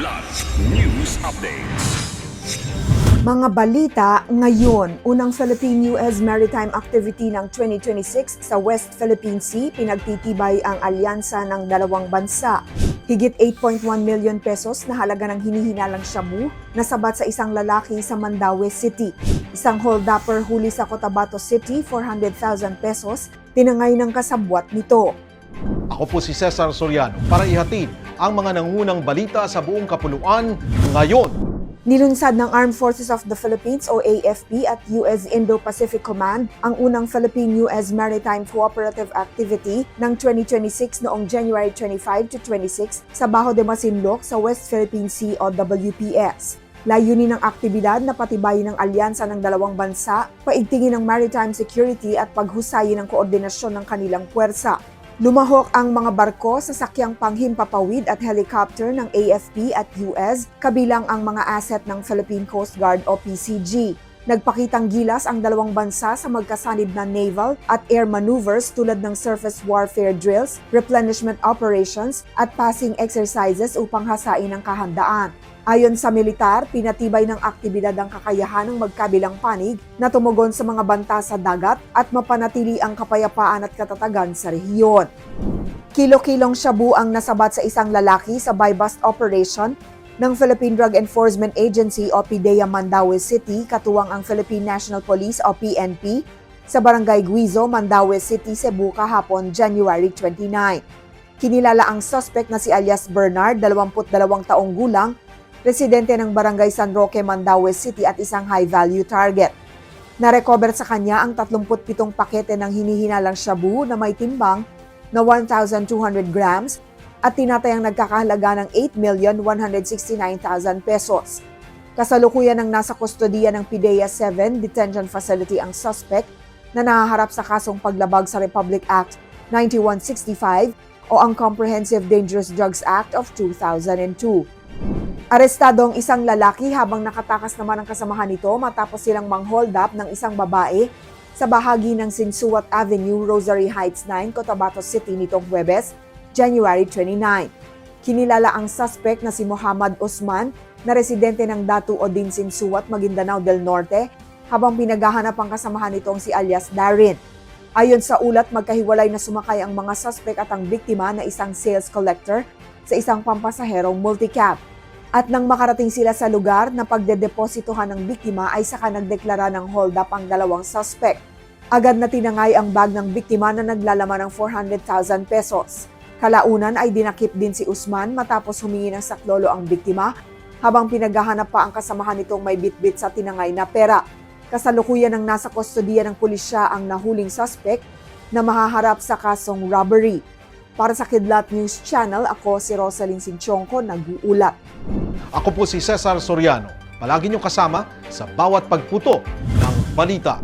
Kilat News Updates. Mga balita ngayon, unang Philippine-US maritime activity ng 2026 sa West Philippine Sea, pinagtitibay ang alyansa ng dalawang bansa. Higit 8.1 million pesos na halaga ng hinihinalang shabu na sabat sa isang lalaki sa Mandaue City. Isang hold-upper huli sa Cotabato City, 400,000 pesos, tinangay ng kasabwat nito. Ako po si Cesar Soriano para ihatid ang mga nangunang balita sa buong kapuluan ngayon. Nilunsad ng Armed Forces of the Philippines o AFP at US Indo-Pacific Command ang unang Philippine-US Maritime Cooperative Activity ng 2026 noong January 25 to 26 sa Bajo de Masinloc sa West Philippine Sea o WPS. Layunin ng aktibidad na patibayin ng alyansa ng dalawang bansa, paigtingin ng maritime security at paghusayin ng koordinasyon ng kanilang puwersa. Lumahok ang mga barko, sasakyang panghimpapawid at helicopter ng AFP at US, kabilang ang mga asset ng Philippine Coast Guard o PCG. Nagpakitang gilas ang dalawang bansa sa magkasanib na naval at air maneuvers tulad ng surface warfare drills, replenishment operations at passing exercises upang hasain ang kahandaan. Ayon sa militar, pinatibay ng aktibidad ang kakayahan ng magkabilang panig na tumugon sa mga banta sa dagat at mapanatili ang kapayapaan at katatagan sa rehiyon. Kilo-kilong shabu ang nasabat sa isang lalaki sa buy-bust operation ng Philippine Drug Enforcement Agency o PDEA Mandaue City, katuwang ang Philippine National Police o PNP sa Barangay Guizo, Mandaue City, Cebu kahapon, January 29. Kinilala ang suspect na si alias Bernard, 22 taong gulang, residente ng Barangay San Roque, Mandaue City at isang high-value target. Narecover sa kanya ang 37 pakete ng hinihinalang shabu na may timbang na 1,200 grams at tinatayang nagkakahalaga ng 8,169,000 pesos. Kasalukuyan ng nasa kustodiya ng PDEA 7 Detention Facility ang suspect na nahaharap sa kasong paglabag sa Republic Act 9165 o ang Comprehensive Dangerous Drugs Act of 2002. Arestado ang isang lalaki habang nakatakas naman ang kasamahan nito matapos silang mang-hold up ng isang babae sa bahagi ng Sinsuat Avenue, Rosary Heights 9, Cotabato City nitong Huwebes, January 29. Kinilala ang suspect na si Muhammad Usman na residente ng Datu Odin Sinsuat, Maguindanao del Norte habang pinaghahanap ang kasamahan nitong si alias Darin. Ayon sa ulat, magkahiwalay na sumakay ang mga suspect at ang biktima na isang sales collector sa isang pampasaherong multicab. At nang makarating sila sa lugar na pagdedepositohan ng biktima ay saka nagdeklara ng hold up ang dalawang suspect. Agad na tinangay ang bag ng biktima na naglalaman ng 400,000 pesos. Kalaunan ay dinakip din si Usman matapos humingi ng saklolo ang biktima habang pinaghahanap pa ang kasamahan nitong may bitbit sa tinangay na pera. Kasalukuyan ng nasa kustodiya ng pulisya ang nahuling suspect na mahaharap sa kasong robbery. Para sa Kidlat News Channel, ako si Rosalyn Sinchonco, nag-uulat. Ako po si Cesar Soriano. Palagi niyong kasama sa bawat pagputo ng balita.